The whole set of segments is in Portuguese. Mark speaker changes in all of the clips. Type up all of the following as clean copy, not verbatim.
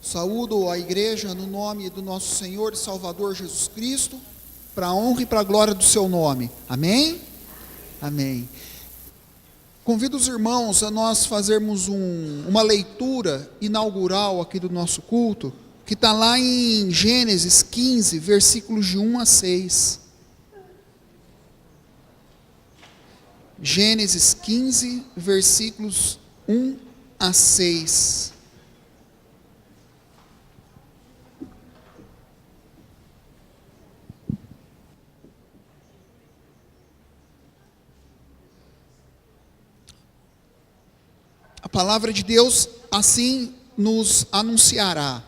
Speaker 1: Saúdo a igreja no nome do nosso Senhor e Salvador Jesus Cristo, para a honra e para a glória do seu nome. Amém? Amém. Convido os irmãos a nós fazermos uma leitura inaugural aqui do nosso culto, que está lá em Gênesis 15, versículos de 1 a 6. Gênesis 15, versículos 1 a 6. A palavra de Deus assim nos anunciará.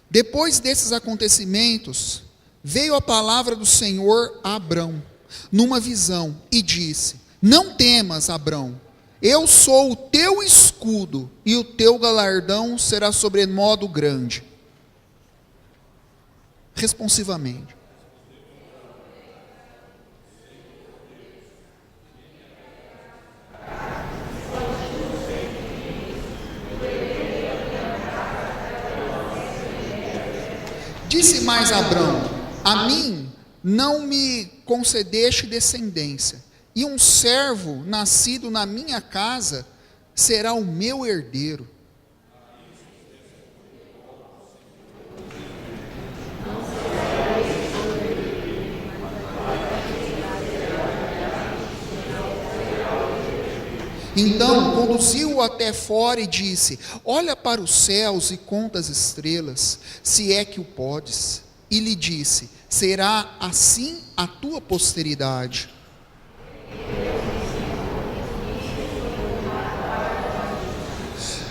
Speaker 1: Depois desses acontecimentos, veio a palavra do Senhor a Abrão, numa visão, e disse: Não temas, Abrão, eu sou o teu escudo, e o teu galardão será sobremodo grande. Responsivamente. Disse mais Abrão: A mim não me concedeste descendência, e um servo nascido na minha casa será o meu herdeiro. Então conduziu-o até fora e disse: Olha para os céus e conta as estrelas, se é que o podes. E lhe disse: Será assim a tua posteridade.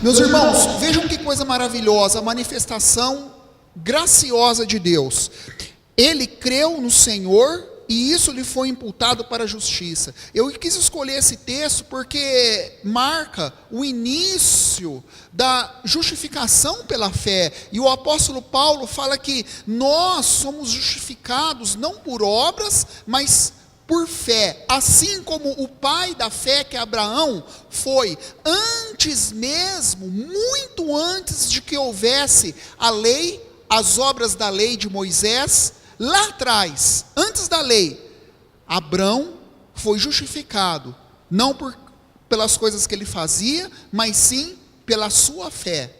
Speaker 1: Meus irmãos, vejam que coisa maravilhosa, a manifestação graciosa de Deus. Ele creu no Senhor, e isso lhe foi imputado para a justiça. Eu quis escolher esse texto porque marca o início da justificação pela fé. E o apóstolo Paulo fala que nós somos justificados não por obras, mas por fé. Assim como o pai da fé, que é Abraão, foi antes mesmo, muito antes de que houvesse a lei, as obras da lei de Moisés. Lá atrás, antes da lei, Abrão foi justificado, não pelas coisas que ele fazia, mas sim pela sua fé.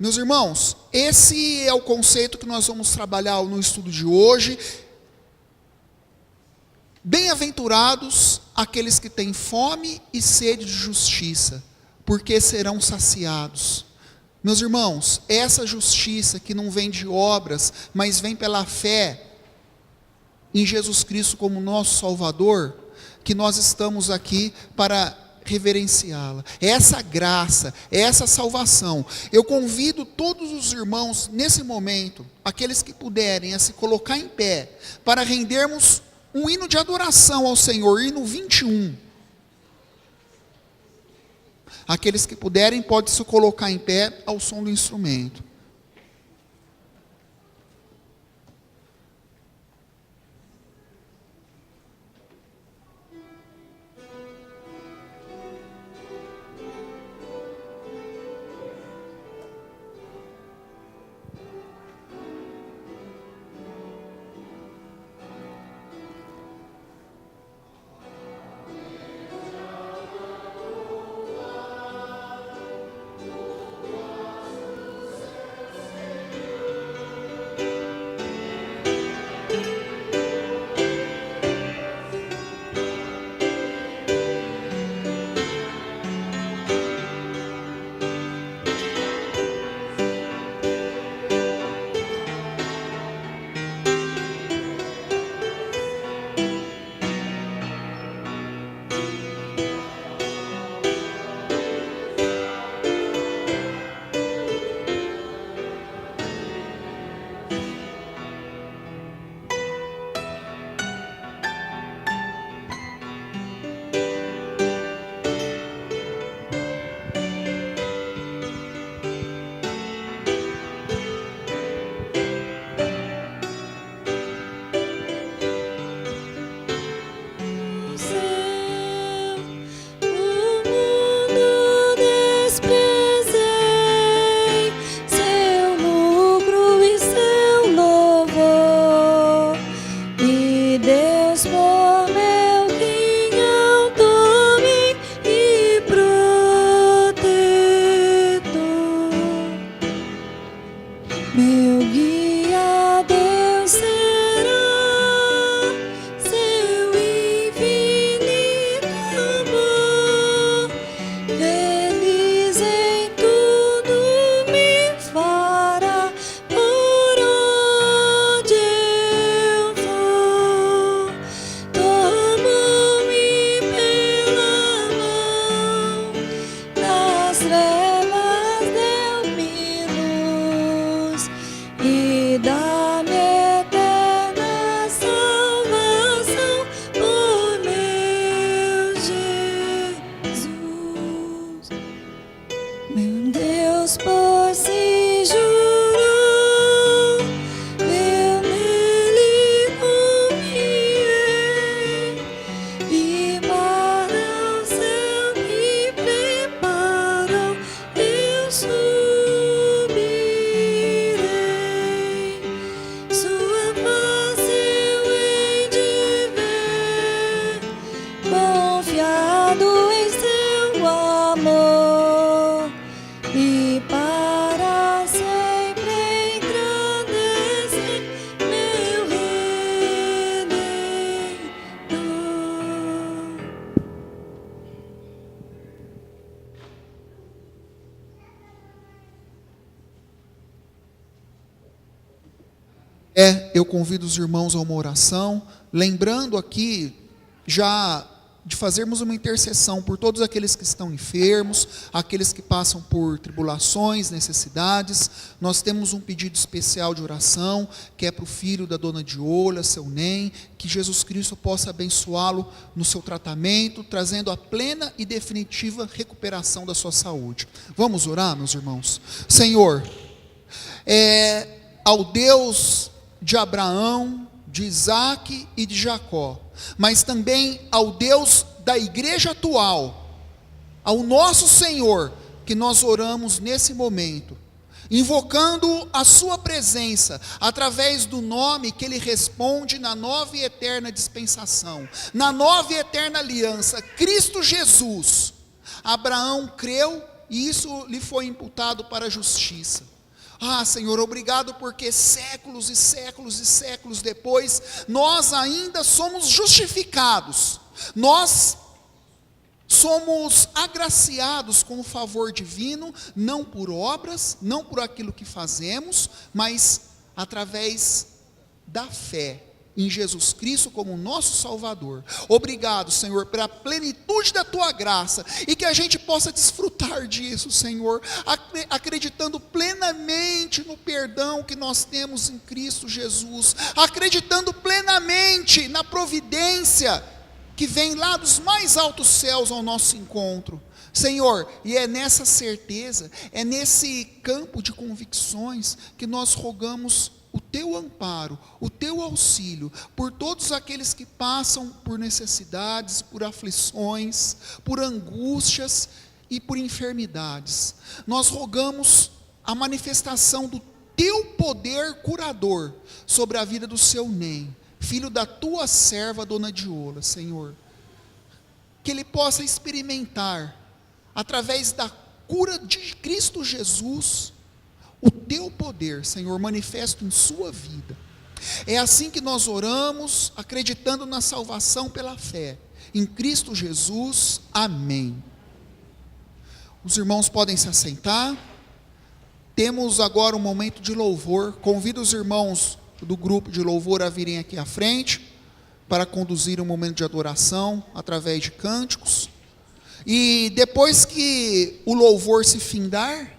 Speaker 1: Meus irmãos, esse é o conceito que nós vamos trabalhar no estudo de hoje. Bem-aventurados aqueles que têm fome e sede de justiça, porque serão saciados. Meus irmãos, essa justiça que não vem de obras, mas vem pela fé em Jesus Cristo como nosso Salvador, que nós estamos aqui para reverenciá-la. Essa graça, essa salvação. Eu convido todos os irmãos nesse momento, aqueles que puderem, a se colocar em pé, para rendermos um hino de adoração ao Senhor, hino 21. Aqueles que puderem, podem se colocar em pé ao som do instrumento.
Speaker 2: Deus por si jurou, eu nele confiei, e para o céu me preparou, eu subirei. Sua face eu hei de ver, confiado em seu amor, e para sempre engrandecer meu Redentor.
Speaker 1: Eu convido os irmãos a uma oração, lembrando aqui já de fazermos uma intercessão por todos aqueles que estão enfermos, aqueles que passam por tribulações, necessidades. Nós temos um pedido especial de oração, que é para o filho da dona Diola, seu Nen, que Jesus Cristo possa abençoá-lo no seu tratamento, trazendo a plena e definitiva recuperação da sua saúde. Vamos orar, meus irmãos? Senhor, ao Deus de Abraão, de Isaque e de Jacó, mas também ao Deus da igreja atual, ao nosso Senhor, que nós oramos nesse momento, invocando a sua presença, através do nome que ele responde na nova e eterna dispensação, na nova e eterna aliança, Cristo Jesus. Abraão creu e isso lhe foi imputado para a justiça. Senhor, obrigado porque séculos e séculos e séculos depois, nós ainda somos justificados, nós somos agraciados com o favor divino, não por obras, não por aquilo que fazemos, mas através da fé em Jesus Cristo como nosso Salvador. Obrigado, Senhor, pela plenitude da Tua graça, e que a gente possa desfrutar disso, Senhor, acreditando plenamente no perdão que nós temos em Cristo Jesus, acreditando plenamente na providência que vem lá dos mais altos céus ao nosso encontro. Senhor, e é nessa certeza, é nesse campo de convicções que nós rogamos o Teu amparo, o Teu auxílio, por todos aqueles que passam por necessidades, por aflições, por angústias e por enfermidades. Nós rogamos a manifestação do Teu poder curador sobre a vida do seu Nen, filho da Tua serva, dona Diola, Senhor. Que ele possa experimentar, através da cura de Cristo Jesus, o Teu poder, Senhor, manifesto em sua vida. É assim que nós oramos, acreditando na salvação pela fé, em Cristo Jesus, amém. Os irmãos podem se assentar. Temos agora um momento de louvor. Convido os irmãos do grupo de louvor a virem aqui à frente, para conduzir um momento de adoração, através de cânticos. E depois que o louvor se findar,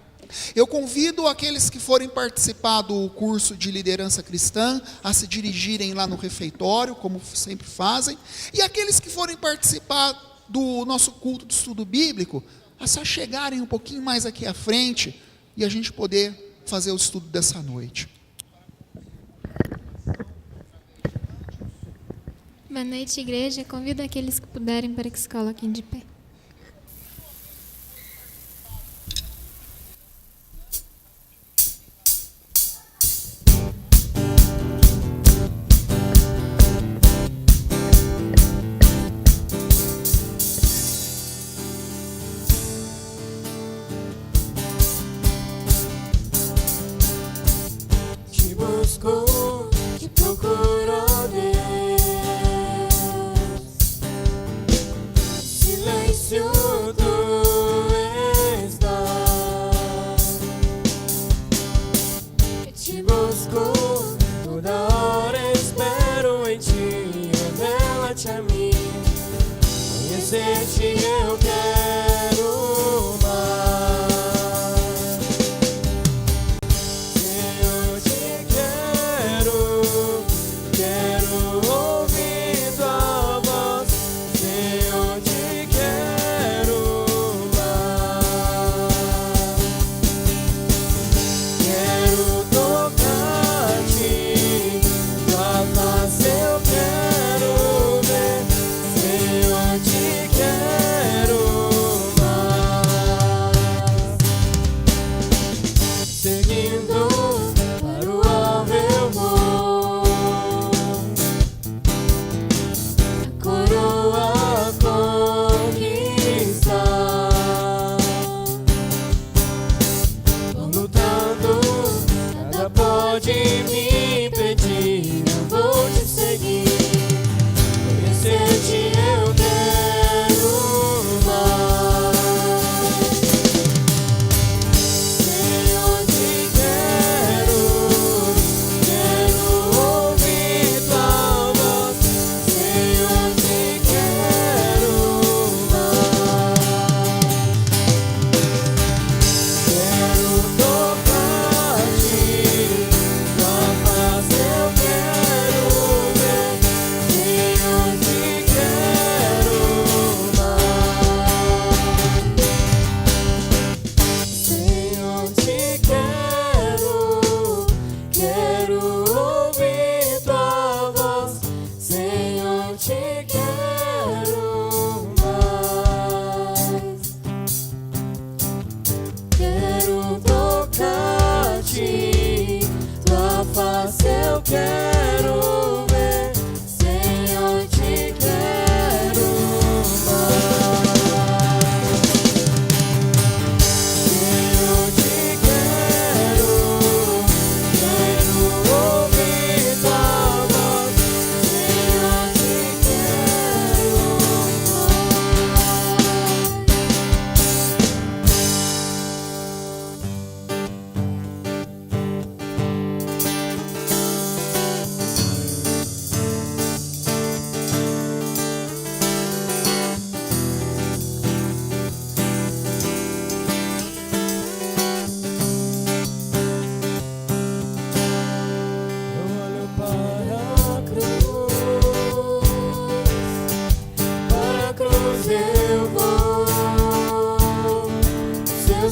Speaker 1: eu convido aqueles que forem participar do curso de liderança cristã a se dirigirem lá no refeitório, como sempre fazem, e aqueles que forem participar do nosso culto de estudo bíblico, a só chegarem um pouquinho mais aqui à frente, e a gente poder fazer o estudo dessa noite.
Speaker 3: Boa noite, igreja. Convido aqueles que puderem para que se coloquem de pé.
Speaker 2: Te procurou Deus, silêncio tu estás. Te busco, toda hora espero em ti, revela-te a mim, conhecer-te eu quero mais.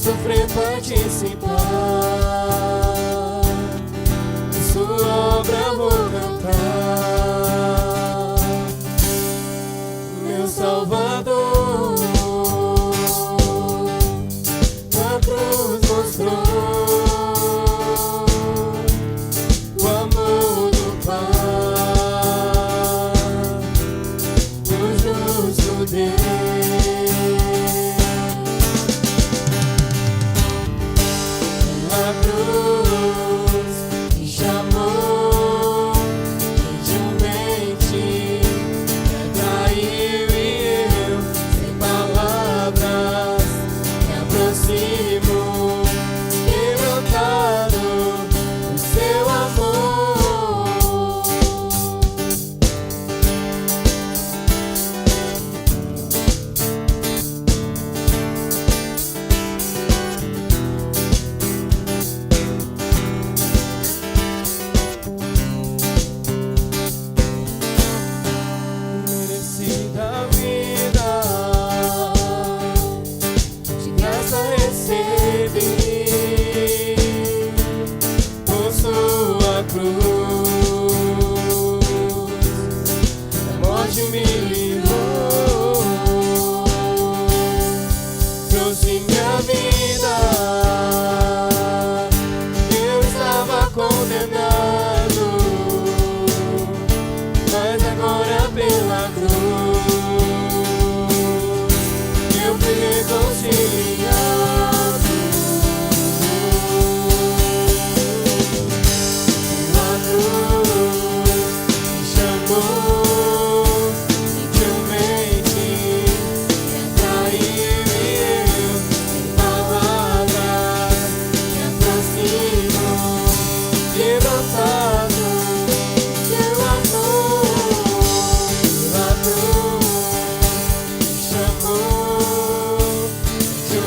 Speaker 2: sofrer participar, de sua obra vou cantar. Meu Salvador, na cruz mostrou o amor do Pai, do justo Deus. Na cruz me chamou gentilmente, me atraiu e eu, sem palavras, me aproximo, quebrantado do seu amor. Merecida a vida, de graça recebi, por sua cruz, da morte me livrou, trouxe minha vida, eu estava condenado, mas agora pela cruz eu fui reconciliado. Pela cruz me chamou gentilmente, me atraiu e eu, sem palavras, me aproximo, quebrantado seu amor. Pela cruz me chamou gentilmente,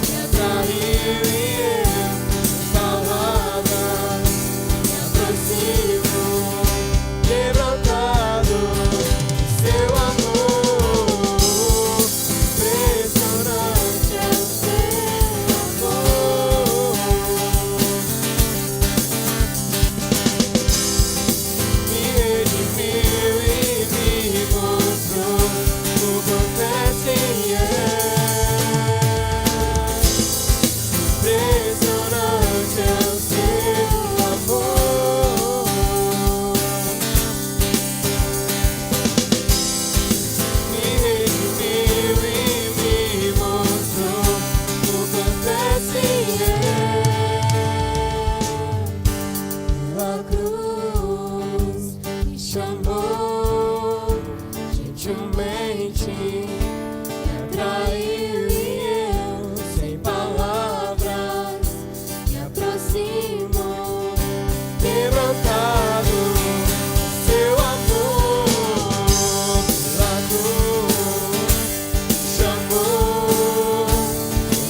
Speaker 2: me atraiu e eu, sem palavras, me aproximo, quebrantado seu amor. Impressionante é o seu amor. Me redimiu e me mostrou o quanto é impressionante é o seu amor. Me redimiu e me mostrou o quanto pela cruz me chamou gentilmente, me atraiu e eu, sem palavras, me aproximo, quebrantado seu amor. Pela cruz me chamou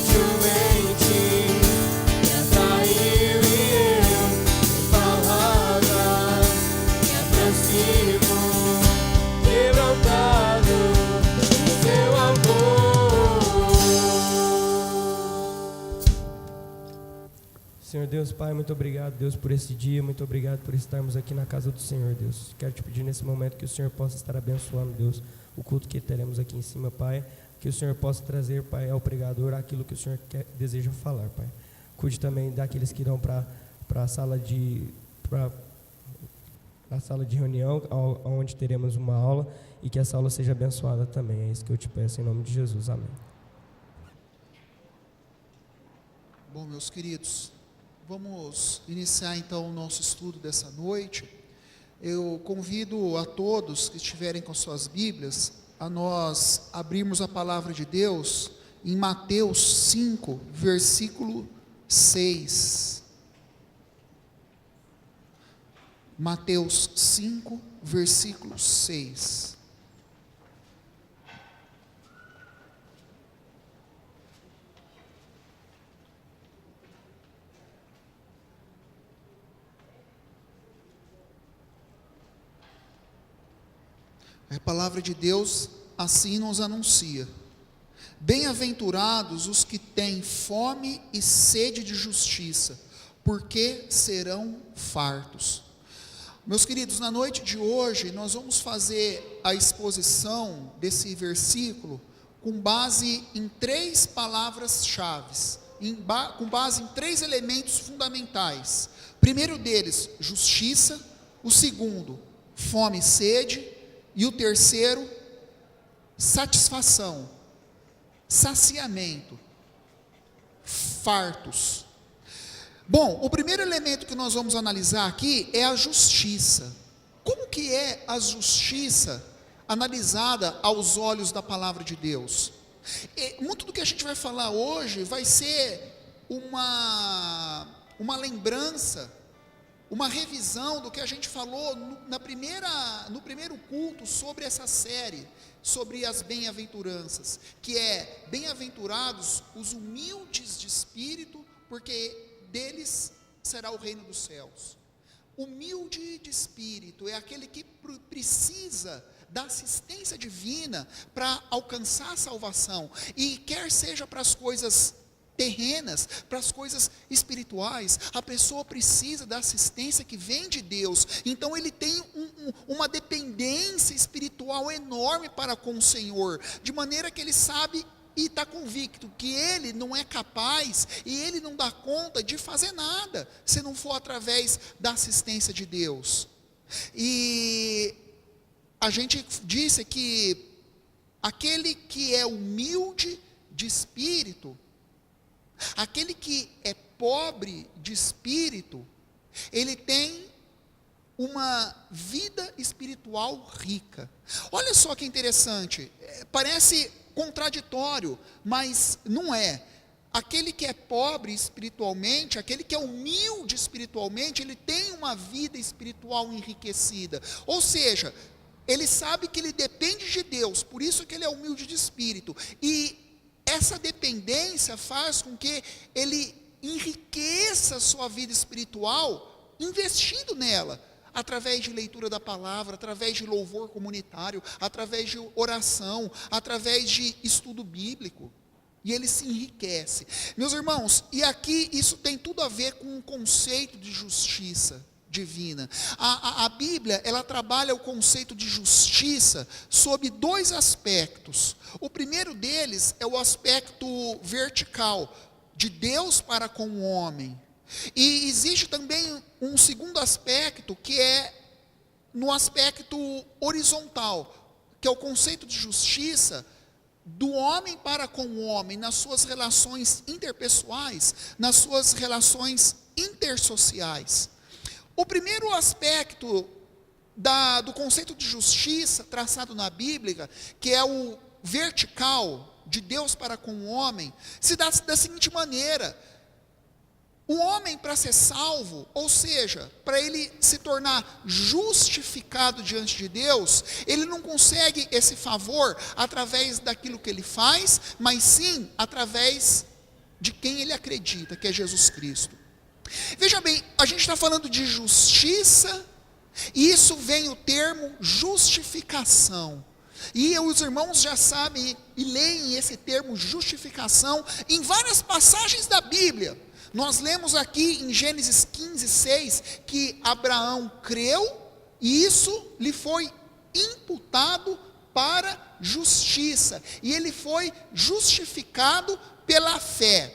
Speaker 2: gentilmente, me atraiu e eu, sem palavras, me aproximo, quebrantado seu amor.
Speaker 4: Senhor Deus, Pai, muito obrigado, Deus, por esse dia, muito obrigado por estarmos aqui na casa do Senhor, Deus. Quero te pedir nesse momento que o Senhor possa estar abençoando, Deus, o culto que teremos aqui em cima, Pai. Que o Senhor possa trazer, Pai, ao pregador aquilo que o Senhor deseja falar, Pai. Cuide também daqueles que irão para a sala de reunião, onde teremos uma aula, e que essa aula seja abençoada também. É isso que eu te peço em nome de Jesus. Amém.
Speaker 1: Bom, meus queridos, vamos iniciar então o nosso estudo dessa noite. Eu convido a todos que estiverem com suas Bíblias a nós abrirmos a palavra de Deus em Mateus 5, versículo 6. Mateus 5, versículo 6. A palavra de Deus assim nos anuncia: Bem-aventurados os que têm fome e sede de justiça, porque serão fartos. Meus queridos, na noite de hoje nós vamos fazer a exposição desse versículo com base em 3 palavras-chave, com base em 3 elementos fundamentais. O primeiro deles, justiça. O segundo, fome e sede. E o terceiro, satisfação, saciamento, fartos. Bom, o primeiro elemento que nós vamos analisar aqui é a justiça. Como que é a justiça analisada aos olhos da palavra de Deus? Muito do que a gente vai falar hoje vai ser uma lembrança, uma revisão do que a gente falou no primeiro culto sobre essa série, sobre as bem-aventuranças, que é: bem-aventurados os humildes de espírito, porque deles será o reino dos céus. Humilde de espírito é aquele que precisa da assistência divina para alcançar a salvação, e quer seja para as coisas terrenas, para as coisas espirituais, a pessoa precisa da assistência que vem de Deus. Então ele tem uma dependência espiritual enorme para com o Senhor, de maneira que ele sabe e está convicto que ele não é capaz e ele não dá conta de fazer nada se não for através da assistência de Deus. E a gente disse que aquele que é humilde de espírito, aquele que é pobre de espírito, ele tem uma vida espiritual rica. Olha só que interessante, parece contraditório, mas não é. Aquele que é pobre espiritualmente, aquele que é humilde espiritualmente, ele tem uma vida espiritual enriquecida. Ou seja, ele sabe que ele depende de Deus, por isso que ele é humilde de espírito. E essa dependência faz com que ele enriqueça a sua vida espiritual, investindo nela, através de leitura da palavra, através de louvor comunitário, através de oração, através de estudo bíblico, e ele se enriquece. Meus irmãos, e aqui isso tem tudo a ver com o conceito de justiça divina. A Bíblia, ela trabalha o conceito de justiça sob 2 aspectos. O primeiro deles é o aspecto vertical, de Deus para com o homem. E existe também um segundo aspecto, que é no aspecto horizontal, que é o conceito de justiça do homem para com o homem, nas suas relações interpessoais, nas suas relações intersociais. O primeiro aspecto do conceito de justiça traçado na Bíblia, que é o vertical, de Deus para com o homem, se dá da seguinte maneira: o homem, para ser salvo, ou seja, para ele se tornar justificado diante de Deus, ele não consegue esse favor através daquilo que ele faz, mas sim através de quem ele acredita, que é Jesus Cristo. Veja bem, a gente está falando de justiça, e isso vem o termo justificação. E os irmãos já sabem e leem esse termo justificação em várias passagens da Bíblia. Nós lemos aqui em Gênesis 15:6 que Abraão creu e isso lhe foi imputado para justiça, e ele foi justificado pela fé.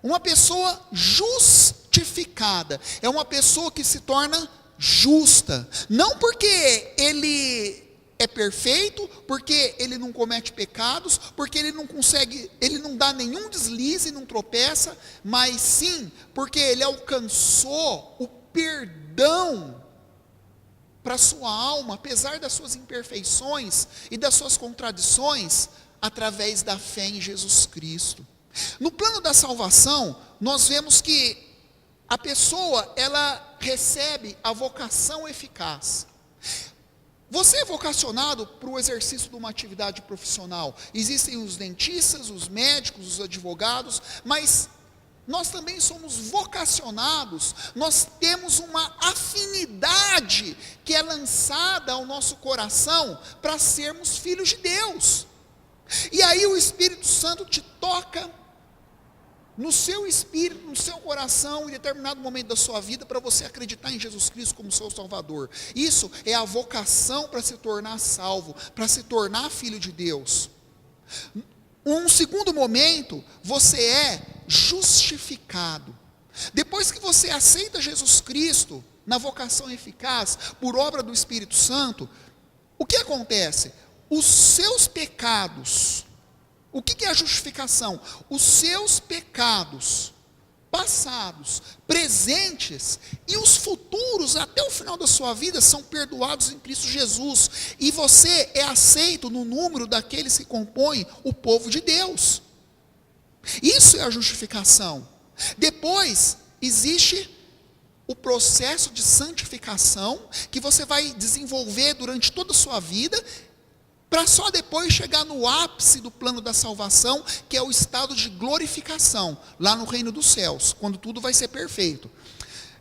Speaker 1: Uma pessoa justificada é uma pessoa que se torna justa, não porque ele é perfeito, porque ele não comete pecados, porque ele não dá nenhum deslize, não tropeça, mas sim porque ele alcançou o perdão para a sua alma, apesar das suas imperfeições e das suas contradições, através da fé em Jesus Cristo. No plano da salvação, nós vemos que a pessoa, ela recebe a vocação eficaz. Você é vocacionado para o exercício de uma atividade profissional. Existem os dentistas, os médicos, os advogados, mas nós também somos vocacionados, nós temos uma afinidade que é lançada ao nosso coração para sermos filhos de Deus. E aí o Espírito Santo te toca no seu espírito, no seu coração, em determinado momento da sua vida, para você acreditar em Jesus Cristo como seu Salvador. Isso é a vocação para se tornar salvo, para se tornar filho de Deus. Um segundo momento, você é justificado. Depois que você aceita Jesus Cristo na vocação eficaz, por obra do Espírito Santo, o que acontece? Os seus pecados, o que é a justificação? Os seus pecados passados, presentes e os futuros até o final da sua vida são perdoados em Cristo Jesus, e você é aceito no número daqueles que compõem o povo de Deus. Isso é a justificação. Depois existe o processo de santificação que você vai desenvolver durante toda a sua vida, para só depois chegar no ápice do plano da salvação, que é o estado de glorificação, lá no reino dos céus, quando tudo vai ser perfeito.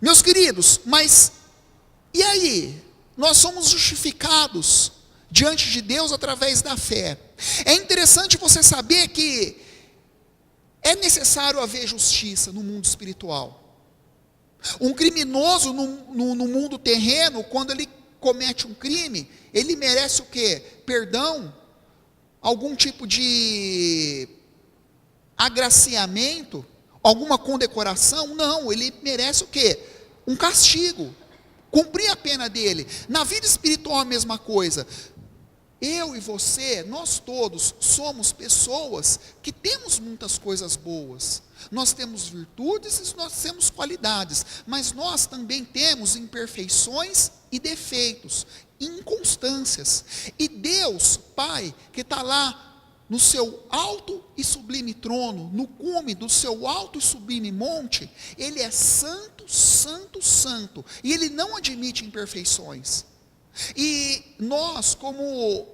Speaker 1: Meus queridos, mas e aí? Nós somos justificados diante de Deus através da fé. É interessante você saber que é necessário haver justiça no mundo espiritual. Um criminoso no mundo terreno, quando ele comete um crime, ele merece o quê? Perdão? Algum tipo de agraciamento? Alguma condecoração? Não, ele merece o quê? Um castigo. Cumprir a pena dele. Na vida espiritual a mesma coisa. Eu e você, nós todos somos pessoas que temos muitas coisas boas. Nós temos virtudes e nós temos qualidades, mas nós também temos imperfeições e defeitos, inconstâncias. E Deus, Pai, que está lá no seu alto e sublime trono, no cume do seu alto e sublime monte, Ele é santo, santo, santo, e Ele não admite imperfeições. E nós, como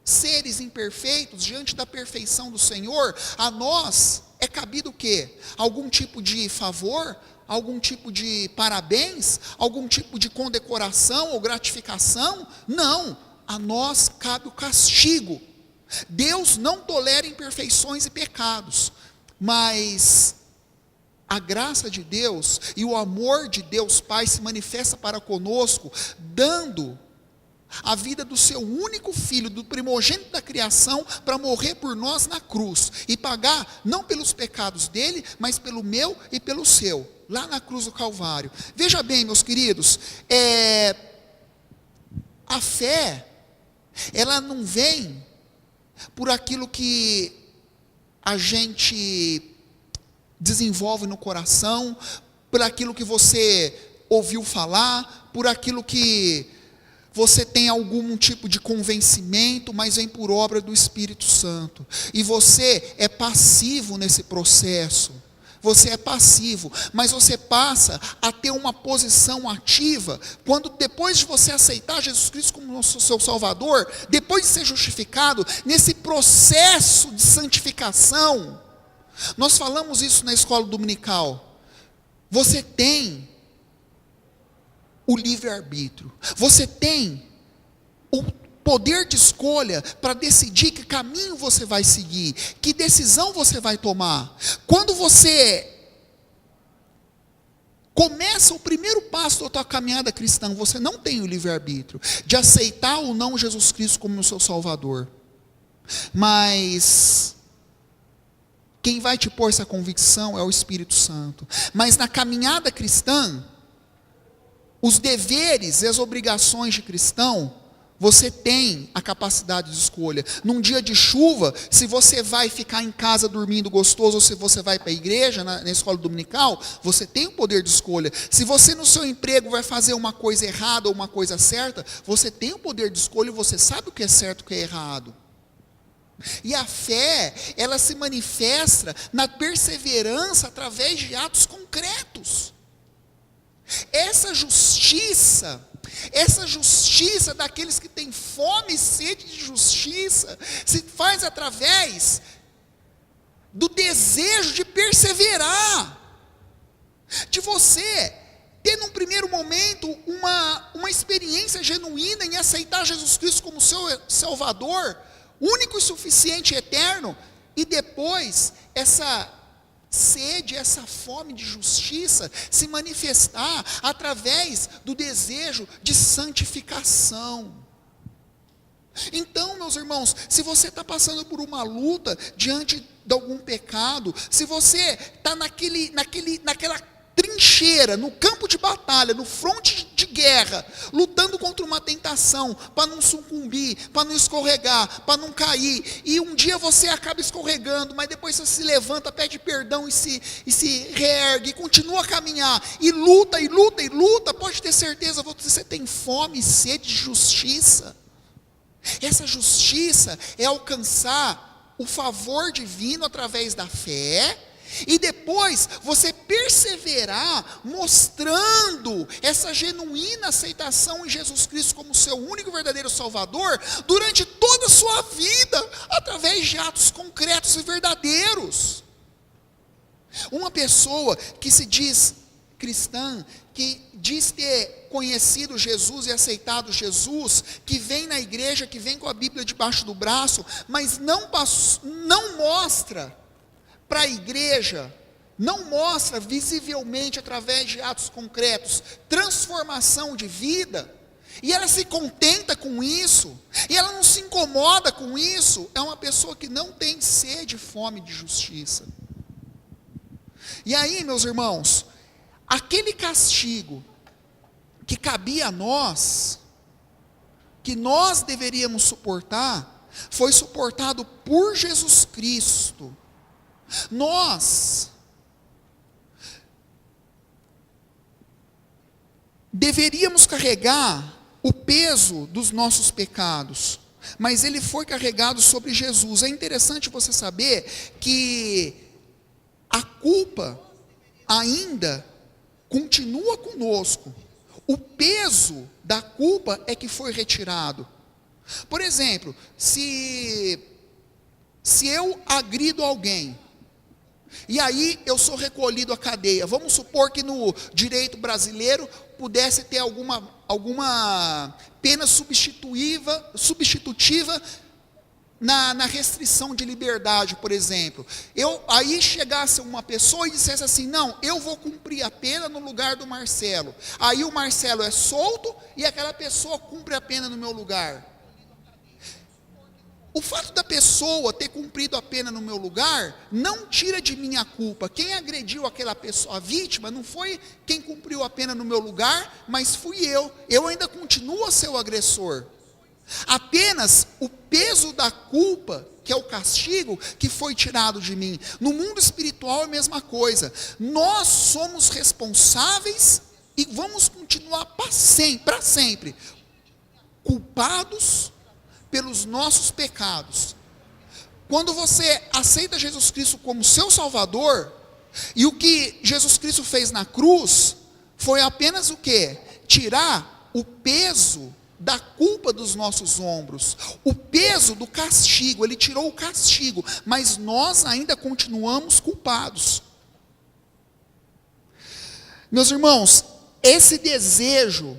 Speaker 1: seres imperfeitos, diante da perfeição do Senhor, a nós é cabido o quê? Algum tipo de favor? Algum tipo de parabéns? Algum tipo de condecoração ou gratificação? Não, a nós cabe o castigo. Deus não tolera imperfeições e pecados, mas a graça de Deus e o amor de Deus Pai se manifesta para conosco, dando a vida do seu único filho, do primogênito da criação, para morrer por nós na cruz, e pagar, não pelos pecados dele, mas pelo meu e pelo seu, lá na cruz do Calvário. Veja bem, meus queridos, a fé, ela não vem por aquilo que a gente desenvolve no coração, por aquilo que você ouviu falar, por aquilo que você tem algum tipo de convencimento, mas vem por obra do Espírito Santo. E você é passivo nesse processo. Você é passivo, mas você passa a ter uma posição ativa, quando depois de você aceitar Jesus Cristo como seu Salvador, depois de ser justificado, nesse processo de santificação, nós falamos isso na escola dominical, você tem o livre-arbítrio, você tem o poder de escolha para decidir que caminho você vai seguir, que decisão você vai tomar. Quando você começa o primeiro passo da tua caminhada cristã, você não tem o livre-arbítrio de aceitar ou não Jesus Cristo como o seu Salvador. Mas quem vai te pôr essa convicção é o Espírito Santo. Mas na caminhada cristã, os deveres e as obrigações de cristão, você tem a capacidade de escolha. Num dia de chuva, se você vai ficar em casa dormindo gostoso, ou se você vai para a igreja, na escola dominical, você tem o poder de escolha. Se você no seu emprego vai fazer uma coisa errada ou uma coisa certa, você tem o poder de escolha e você sabe o que é certo e o que é errado. E a fé, ela se manifesta na perseverança através de atos concretos. Essa justiça daqueles que têm fome e sede de justiça, se faz através do desejo de perseverar, de você ter num primeiro momento uma experiência genuína em aceitar Jesus Cristo como seu Salvador, único e suficiente e eterno, e depois essa sede, essa fome de justiça se manifestar através do desejo de santificação. Então, meus irmãos, se você está passando por uma luta diante de algum pecado, se você está naquela trincheira, no campo de batalha, no fronte de guerra, lutando contra uma tentação, para não sucumbir, para não escorregar, para não cair, e um dia você acaba escorregando, mas depois você se levanta, pede perdão e se reergue, e continua a caminhar, e luta, e luta, e luta, pode ter certeza, você tem fome e sede de justiça. Essa justiça é alcançar o favor divino através da fé, e depois você perseverar mostrando essa genuína aceitação em Jesus Cristo como seu único e verdadeiro Salvador durante toda a sua vida, através de atos concretos e verdadeiros. Uma pessoa que se diz cristã, que diz ter conhecido Jesus e aceitado Jesus, que vem na igreja, que vem com a Bíblia debaixo do braço, mas não mostra para a igreja, não mostra visivelmente através de atos concretos, transformação de vida, e ela se contenta com isso, e ela não se incomoda com isso, é uma pessoa que não tem sede e fome de justiça. E aí, meus irmãos, aquele castigo que cabia a nós, que nós deveríamos suportar, foi suportado por Jesus Cristo. Nós deveríamos carregar o peso dos nossos pecados, mas ele foi carregado sobre Jesus. É interessante você saber que a culpa ainda continua conosco. O peso da culpa é que foi retirado. Por exemplo, se eu agrido alguém, e aí eu sou recolhido à cadeia, vamos supor que no direito brasileiro pudesse ter alguma pena substitutiva na restrição de liberdade, por exemplo. Aí chegasse uma pessoa e dissesse assim, não, eu vou cumprir a pena no lugar do Marcelo. Aí o Marcelo é solto e aquela pessoa cumpre a pena no meu lugar. O fato da pessoa ter cumprido a pena no meu lugar, não tira de mim a culpa. Quem agrediu aquela pessoa, a vítima, não foi quem cumpriu a pena no meu lugar, mas fui eu. Eu ainda continuo a ser o agressor. Apenas o peso da culpa, que é o castigo, que foi tirado de mim. No mundo espiritual é a mesma coisa. Nós somos responsáveis e vamos continuar para sempre culpados pelos nossos pecados. Quando você aceita Jesus Cristo como seu Salvador, e o que Jesus Cristo fez na cruz, foi apenas o quê? Tirar o peso da culpa dos nossos ombros, o peso do castigo, ele tirou o castigo, mas nós ainda continuamos culpados. Meus irmãos, esse desejo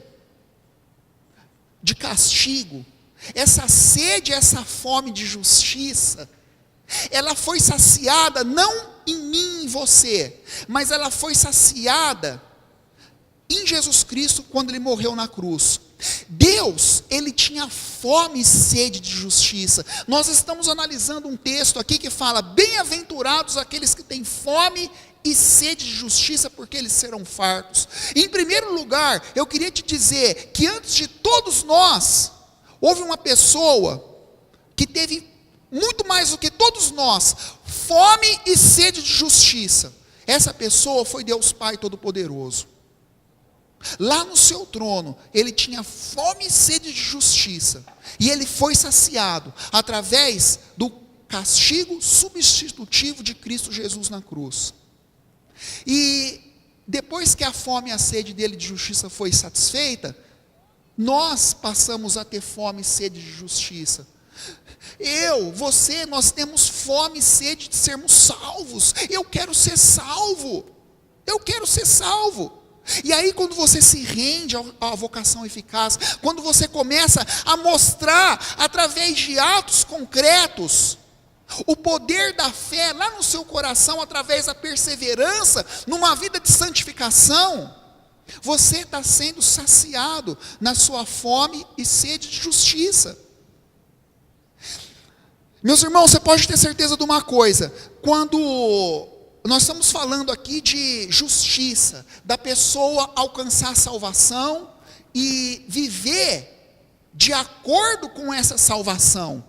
Speaker 1: de castigo, essa sede, essa fome de justiça, ela foi saciada não em mim e em você, mas ela foi saciada em Jesus Cristo quando ele morreu na cruz. Deus, ele tinha fome e sede de justiça. Nós estamos analisando um texto aqui que fala, bem-aventurados aqueles que têm fome e sede de justiça, porque eles serão fartos. Em primeiro lugar, eu queria te dizer que antes de todos nós, houve uma pessoa que teve muito mais do que todos nós, fome e sede de justiça. Essa pessoa foi Deus Pai Todo-Poderoso. Lá no seu trono, ele tinha fome e sede de justiça, e ele foi saciado através do castigo substitutivo de Cristo Jesus na cruz. E depois que a fome e a sede dele de justiça foi satisfeita, nós passamos a ter fome e sede de justiça. Você, nós temos fome e sede de sermos salvos. Eu quero ser salvo. Eu quero ser salvo. E aí, quando você se rende à vocação eficaz, quando você começa a mostrar, através de atos concretos, o poder da fé lá no seu coração, através da perseverança, numa vida de santificação, você está sendo saciado na sua fome e sede de justiça. Meus irmãos, você pode ter certeza de uma coisa: quando nós estamos falando aqui de justiça, da pessoa alcançar a salvação e viver de acordo com essa salvação,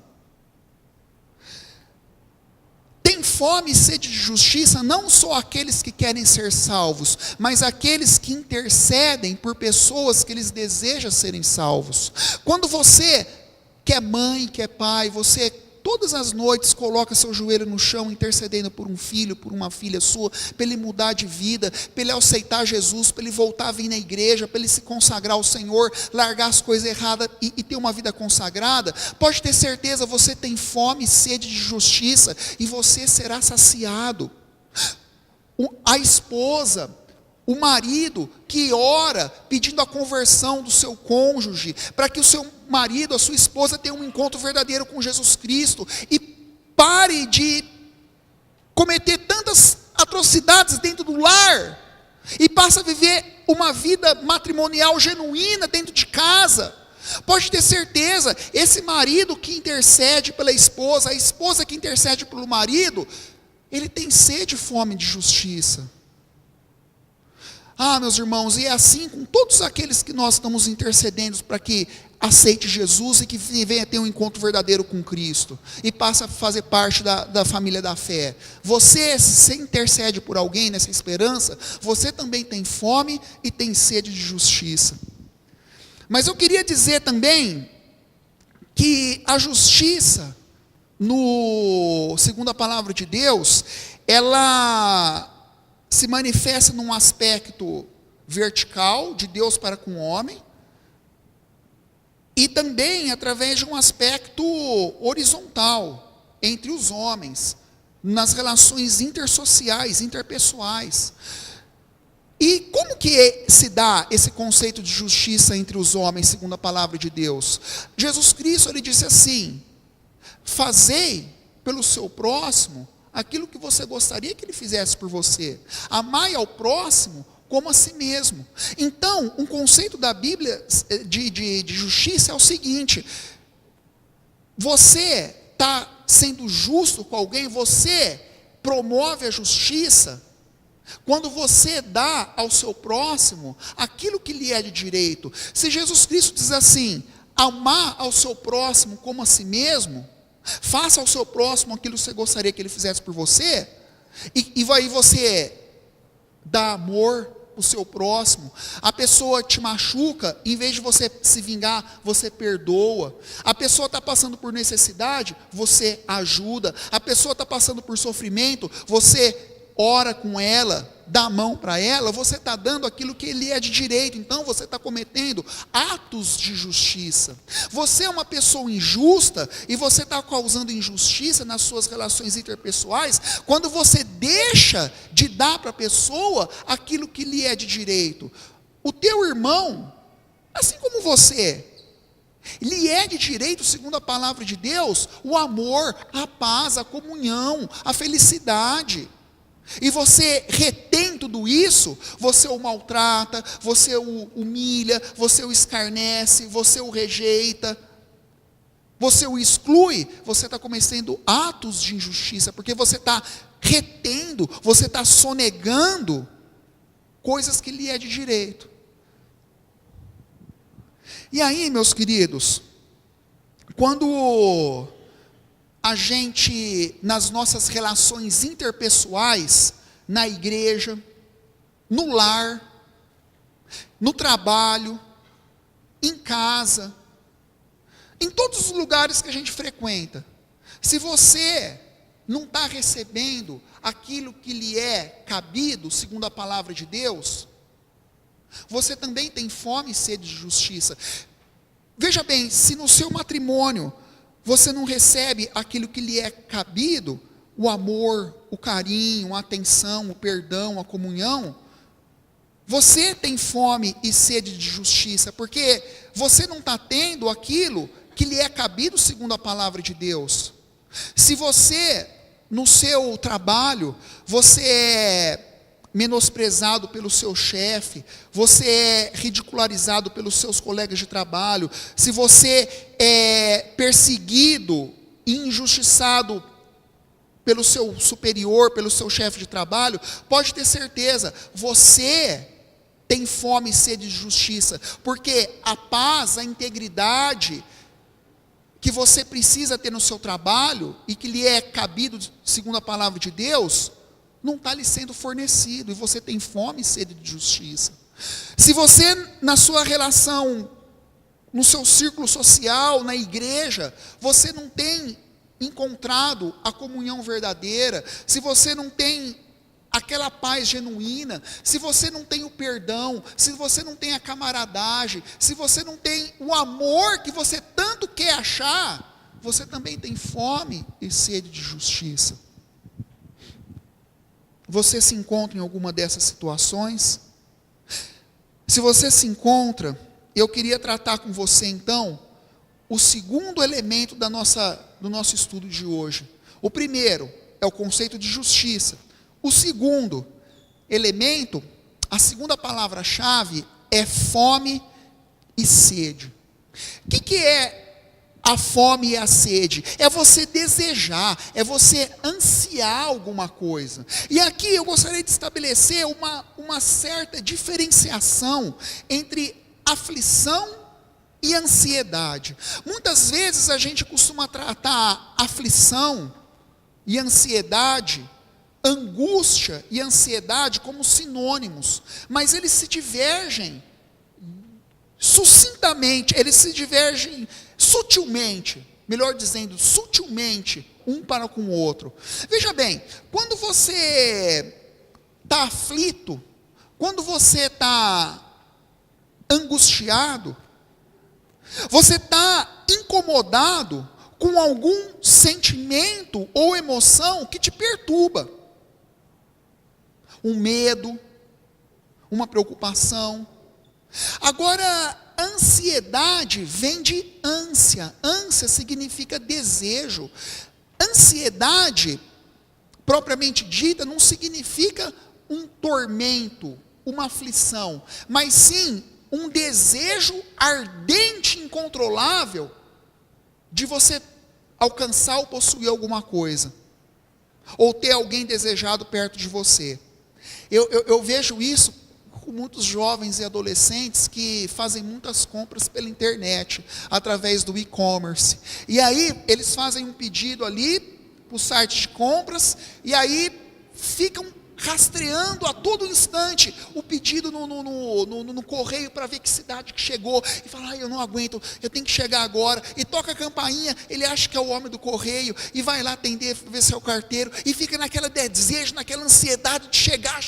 Speaker 1: tem fome e sede de justiça não só aqueles que querem ser salvos, mas aqueles que intercedem por pessoas que eles desejam serem salvos. Quando você, que é mãe, que é pai, você todas as noites coloca seu joelho no chão, intercedendo por um filho, por uma filha sua, para ele mudar de vida, para ele aceitar Jesus, para ele voltar a vir na igreja, para ele se consagrar ao Senhor, largar as coisas erradas e ter uma vida consagrada, pode ter certeza, você tem fome e sede de justiça, e você será saciado. A esposa, o marido que ora pedindo a conversão do seu cônjuge, para que o seu marido, a sua esposa tenha um encontro verdadeiro com Jesus Cristo, e pare de cometer tantas atrocidades dentro do lar, e passe a viver uma vida matrimonial genuína dentro de casa. Pode ter certeza, esse marido que intercede pela esposa, a esposa que intercede pelo marido, ele tem sede e fome de justiça. Meus irmãos, e é assim com todos aqueles que nós estamos intercedendo para que aceite Jesus e que venha ter um encontro verdadeiro com Cristo e passe a fazer parte da família da fé. Você, se intercede por alguém nessa esperança, você também tem fome e tem sede de justiça. Mas eu queria dizer também que a justiça, segundo a palavra de Deus, ela se manifesta num aspecto vertical, de Deus para com o homem, e também através de um aspecto horizontal, entre os homens, nas relações intersociais, interpessoais. E como que se dá esse conceito de justiça entre os homens, segundo a palavra de Deus? Jesus Cristo, ele disse assim: fazei pelo seu próximo aquilo que você gostaria que ele fizesse por você. Amai ao próximo como a si mesmo. Então, um conceito da Bíblia de justiça é o seguinte: você está sendo justo com alguém, você promove a justiça quando você dá ao seu próximo aquilo que lhe é de direito. Se Jesus Cristo diz assim: amar ao seu próximo como a si mesmo, faça ao seu próximo aquilo que você gostaria que ele fizesse por você, e aí você dá amor ao seu próximo. A pessoa te machuca, em vez de você se vingar, você perdoa. A pessoa está passando por necessidade, você ajuda. A pessoa está passando por sofrimento, você ora com ela, dá a mão para ela, você está dando aquilo que lhe é de direito. Então você está cometendo atos de justiça. Você é uma pessoa injusta e você está causando injustiça nas suas relações interpessoais quando você deixa de dar para a pessoa aquilo que lhe é de direito. O teu irmão, assim como você, lhe é de direito, segundo a palavra de Deus, o amor, a paz, a comunhão, a felicidade. E você retém tudo isso, você o maltrata, você o humilha, você o escarnece, você o rejeita, você o exclui, você está cometendo atos de injustiça, porque você está retendo, você está sonegando coisas que lhe é de direito. E aí, meus queridos, quando a gente, nas nossas relações interpessoais, na igreja, no lar, no trabalho, em casa, em todos os lugares que a gente frequenta, se você não está recebendo aquilo que lhe é cabido, segundo a palavra de Deus, você também tem fome e sede de justiça. Veja bem, se no seu matrimônio você não recebe aquilo que lhe é cabido, o amor, o carinho, a atenção, o perdão, a comunhão, Você tem fome e sede de justiça, porque você não está tendo aquilo que lhe é cabido segundo a palavra de Deus. Se você, no seu trabalho, você é menosprezado pelo seu chefe, você é ridicularizado pelos seus colegas de trabalho, se você é perseguido e injustiçado pelo seu superior, pelo seu chefe de trabalho, pode ter certeza, você tem fome e sede de justiça, porque a paz, a integridade que você precisa ter no seu trabalho e que lhe é cabido segundo a palavra de Deus, não está lhe sendo fornecido, e você tem fome e sede de justiça. Se você, na sua relação, no seu círculo social, na igreja, você não tem encontrado a comunhão verdadeira, se você não tem aquela paz genuína, se você não tem o perdão, se você não tem a camaradagem, se você não tem o amor que você tanto quer achar, você também tem fome e sede de justiça. Você se encontra em alguma dessas situações? Se você se encontra, eu queria tratar com você então o segundo elemento do nosso estudo de hoje. O primeiro é o conceito de justiça. O segundo elemento, a segunda palavra-chave é fome e sede. O que é a fome e a sede? É você desejar, é você ansiar alguma coisa. E aqui eu gostaria de estabelecer uma certa diferenciação entre aflição e ansiedade. Muitas vezes a gente costuma tratar aflição e ansiedade, angústia e ansiedade como sinônimos, mas eles se divergem sucintamente, eles se divergem sutilmente, melhor dizendo, sutilmente, um para com o outro. Veja bem, quando você está aflito, quando você está angustiado, você está incomodado com algum sentimento ou emoção que te perturba. Um medo, uma preocupação. Agora, ansiedade vem de ânsia. Ânsia significa desejo. Ansiedade, propriamente dita, não significa um tormento, uma aflição, mas sim um desejo ardente, incontrolável, de você alcançar ou possuir alguma coisa, ou ter alguém desejado perto de você. Eu vejo isso com muitos jovens e adolescentes que fazem muitas compras pela internet, através do e-commerce. E aí, eles fazem um pedido ali, para o site de compras, e aí ficam rastreando a todo instante o pedido no correio para ver que cidade que chegou, e fala, eu não aguento, eu tenho que chegar agora, e toca a campainha, ele acha que é o homem do correio, e vai lá atender, ver se é o carteiro, e fica naquela desejo, naquela ansiedade de chegar,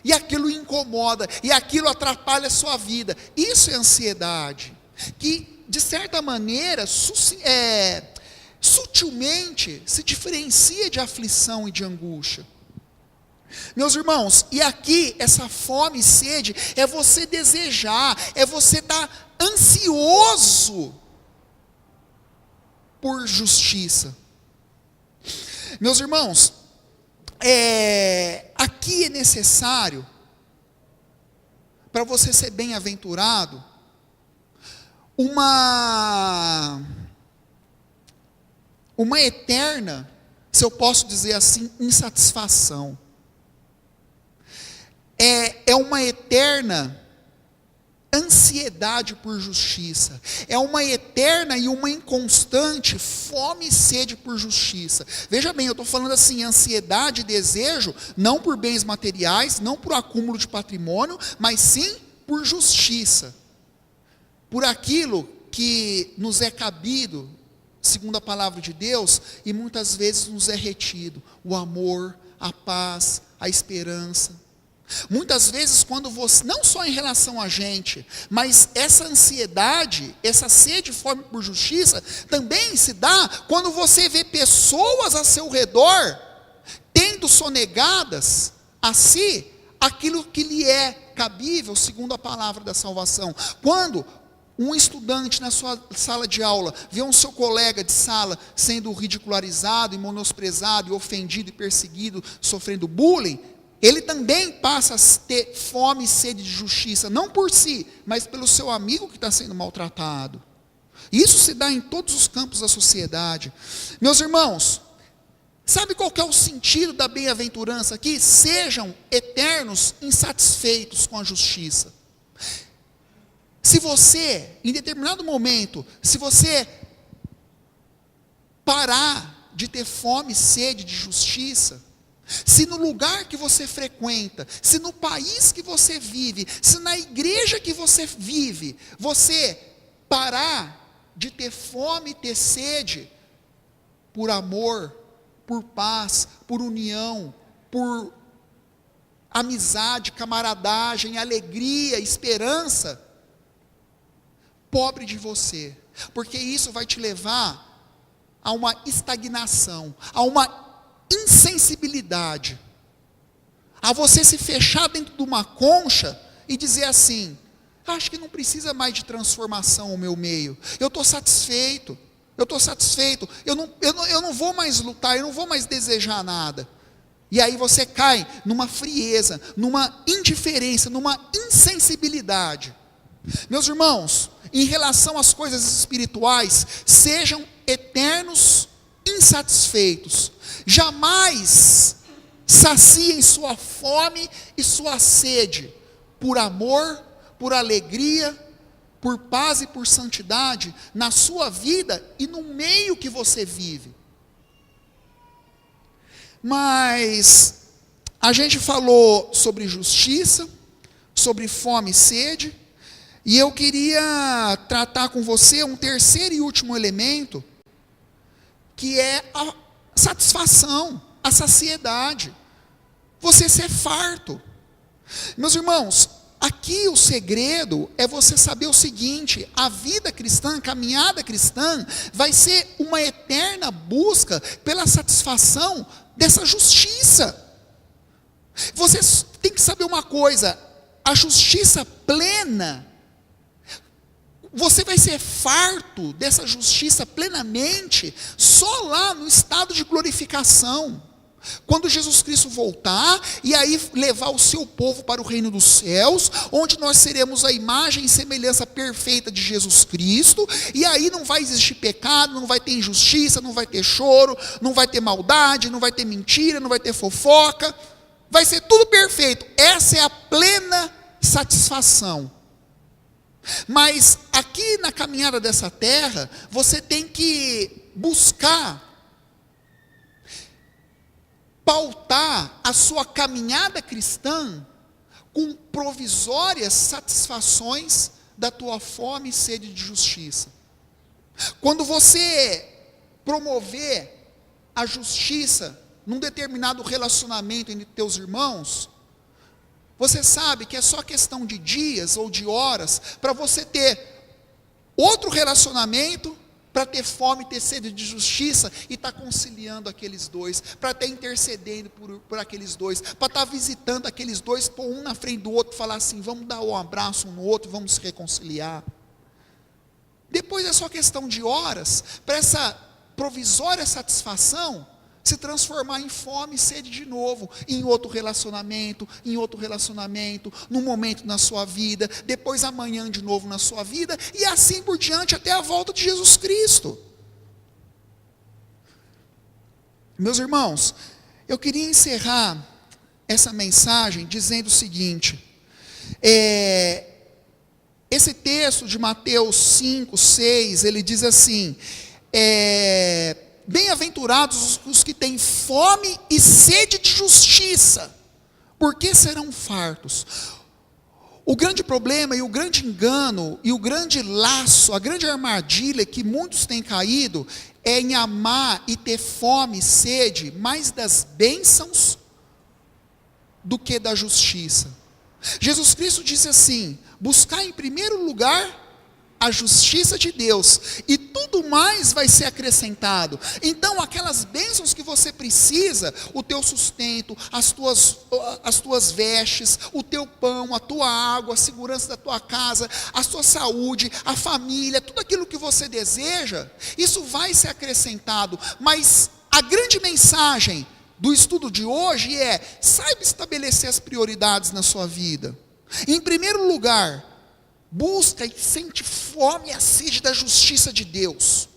Speaker 1: e aquilo incomoda, e aquilo atrapalha a sua vida. Isso é ansiedade, que de certa maneira, sutilmente, se diferencia de aflição e de angústia. Meus irmãos, e aqui essa fome e sede é você desejar, é você estar ansioso por justiça. Meus irmãos, aqui é necessário, para você ser bem-aventurado, uma eterna, se eu posso dizer assim, insatisfação. É uma eterna ansiedade por justiça, é uma eterna e uma inconstante fome e sede por justiça. Veja bem, eu estou falando assim, ansiedade e desejo, não por bens materiais, não por acúmulo de patrimônio, mas sim por justiça, por aquilo que nos é cabido, segundo a palavra de Deus, e muitas vezes nos é retido, o amor, a paz, a esperança. Muitas vezes quando você, não só em relação a gente, mas essa ansiedade, essa sede e fome por justiça, também se dá quando você vê pessoas a seu redor, tendo sonegadas a si aquilo que lhe é cabível segundo a palavra da salvação. Quando um estudante na sua sala de aula vê um seu colega de sala sendo ridicularizado e menosprezado e ofendido e perseguido, sofrendo bullying, ele também passa a ter fome e sede de justiça, não por si, mas pelo seu amigo que está sendo maltratado. Isso se dá em todos os campos da sociedade. Meus irmãos, sabe qual que é o sentido da bem-aventurança aqui? Sejam eternos insatisfeitos com a justiça. Se você, em determinado momento, se você parar de ter fome e sede de justiça, se no lugar que você frequenta, se no país que você vive, se na igreja que você vive, você parar de ter fome e ter sede por amor, por paz, por união, por amizade, camaradagem, alegria, esperança, pobre de você, porque isso vai te levar a uma estagnação, a uma insensibilidade, a você se fechar dentro de uma concha e dizer assim: acho que não precisa mais de transformação o meu meio, eu estou satisfeito, eu não vou mais lutar, eu não vou mais desejar nada. E aí você cai numa frieza, numa indiferença, numa insensibilidade. Meus irmãos, em relação às coisas espirituais, sejam eternos insatisfeitos, jamais saciem sua fome e sua sede por amor, por alegria, por paz e por santidade na sua vida e no meio que você vive. Mas a gente falou sobre justiça, sobre fome e sede, e eu queria tratar com você um terceiro e último elemento, que é a satisfação, a saciedade, você ser farto. Meus irmãos, aqui o segredo é você saber o seguinte: a vida cristã, a caminhada cristã, vai ser uma eterna busca pela satisfação dessa justiça. Você tem que saber uma coisa: a justiça plena, você vai ser farto dessa justiça plenamente só lá no estado de glorificação, quando Jesus Cristo voltar e aí levar o seu povo para o reino dos céus, onde nós seremos a imagem e semelhança perfeita de Jesus Cristo, e aí não vai existir pecado, não vai ter injustiça, não vai ter choro, não vai ter maldade, não vai ter mentira, não vai ter fofoca, vai ser tudo perfeito. Essa é a plena satisfação. Mas aqui na caminhada dessa terra, você tem que buscar pautar a sua caminhada cristã com provisórias satisfações da tua fome e sede de justiça. Quando você promover a justiça num determinado relacionamento entre teus irmãos, você sabe que é só questão de dias ou de horas para você ter outro relacionamento, para ter fome e ter sede de justiça e estar conciliando aqueles dois, para estar intercedendo por aqueles dois, para estar visitando aqueles dois, pôr um na frente do outro e falar assim: vamos dar um abraço um no outro, vamos se reconciliar. Depois é só questão de horas para essa provisória satisfação se transformar em fome e sede de novo, em outro relacionamento, num momento na sua vida, depois amanhã de novo na sua vida, e assim por diante até a volta de Jesus Cristo. Meus irmãos, eu queria encerrar essa mensagem dizendo o seguinte: esse texto de Mateus 5, 6, ele diz assim: bem-aventurados os que têm fome e sede de justiça, porque serão fartos. O grande problema e o grande engano e o grande laço, a grande armadilha que muitos têm caído é em amar e ter fome e sede mais das bênçãos do que da justiça. Jesus Cristo disse assim: buscar em primeiro lugar a justiça de Deus, e tudo mais vai ser acrescentado. Então aquelas bênçãos que você precisa, o teu sustento, as tuas vestes, o teu pão, a tua água, a segurança da tua casa, a sua saúde, a família, tudo aquilo que você deseja, isso vai ser acrescentado. Mas a grande mensagem do estudo de hoje é: saiba estabelecer as prioridades na sua vida. Em primeiro lugar, busca e sente fome e a sede da justiça de Deus.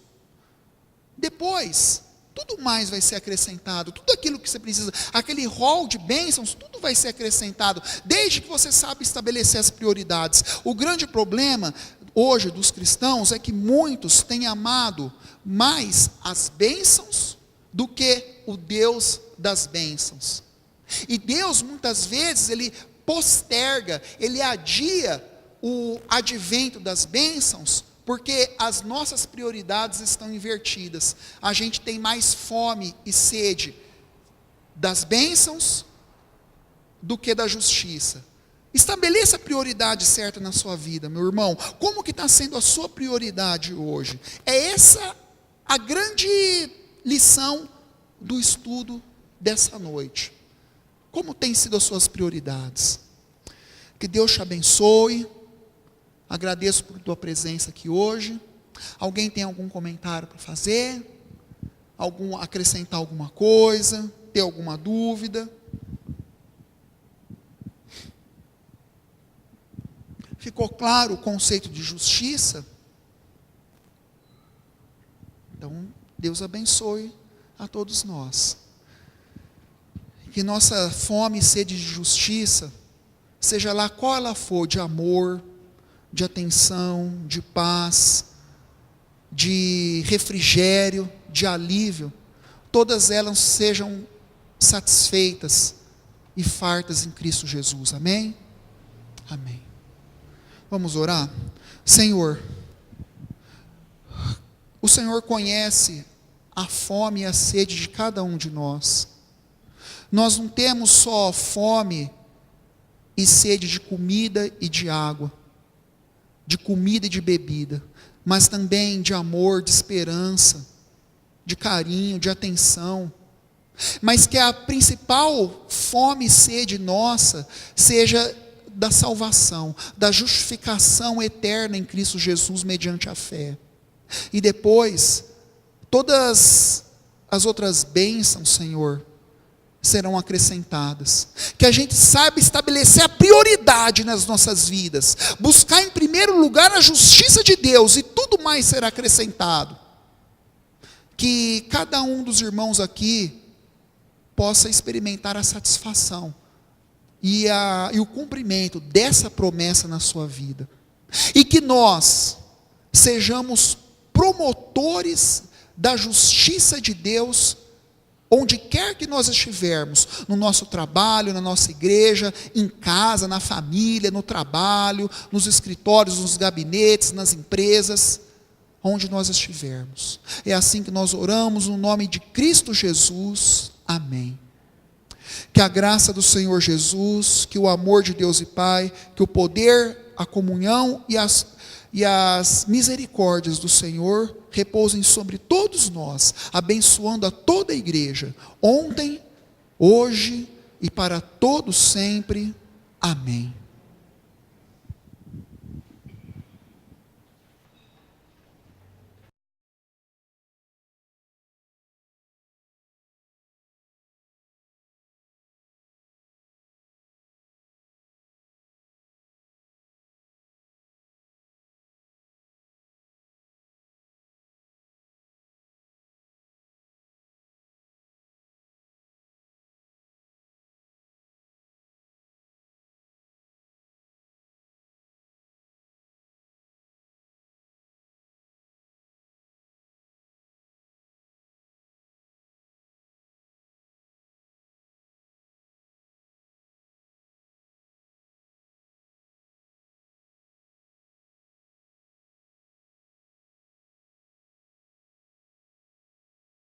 Speaker 1: Depois, tudo mais vai ser acrescentado. Tudo aquilo que você precisa, aquele rol de bênçãos, tudo vai ser acrescentado, desde que você saiba estabelecer as prioridades. O grande problema hoje dos cristãos é que muitos têm amado mais as bênçãos do que o Deus das bênçãos. E Deus, muitas vezes, Ele posterga, Ele adia o advento das bênçãos, porque as nossas prioridades estão invertidas. A gente tem mais fome e sede das bênçãos do que da justiça. Estabeleça a prioridade certa na sua vida, meu irmão. Como que está sendo a sua prioridade hoje? É essa a grande lição do estudo dessa noite. Como têm sido as suas prioridades? Que Deus te abençoe. Agradeço por tua presença aqui hoje. Alguém tem algum comentário para fazer? Acrescentar alguma coisa? Ter alguma dúvida? Ficou claro o conceito de justiça? Então, Deus abençoe a todos nós. Que nossa fome e sede de justiça, seja lá qual ela for, de amor, de atenção, de paz, de refrigério, de alívio, todas elas sejam satisfeitas e fartas em Cristo Jesus. Amém? Amém. Vamos orar? Senhor, o Senhor conhece a fome e a sede de cada um de nós. Nós não temos só fome e sede de comida e de água, de comida e de bebida, mas também de amor, de esperança, de carinho, de atenção. Mas que a principal fome e sede nossa seja da salvação, da justificação eterna em Cristo Jesus mediante a fé. E depois, todas as outras bênçãos, Senhor, serão acrescentadas. Que a gente saiba estabelecer a prioridade nas nossas vidas, buscar em primeiro lugar a justiça de Deus, e tudo mais será acrescentado. Que cada um dos irmãos aqui possa experimentar a satisfação e o cumprimento dessa promessa na sua vida. E que nós sejamos promotores da justiça de Deus, onde quer que nós estivermos, no nosso trabalho, na nossa igreja, em casa, na família, no trabalho, nos escritórios, nos gabinetes, nas empresas, onde nós estivermos. É assim que nós oramos no nome de Cristo Jesus. Amém. Que a graça do Senhor Jesus, que o amor de Deus e Pai, que o poder, a comunhão e as misericórdias do Senhor repousem sobre todos nós, abençoando a toda a igreja, ontem, hoje e para todos sempre. Amém.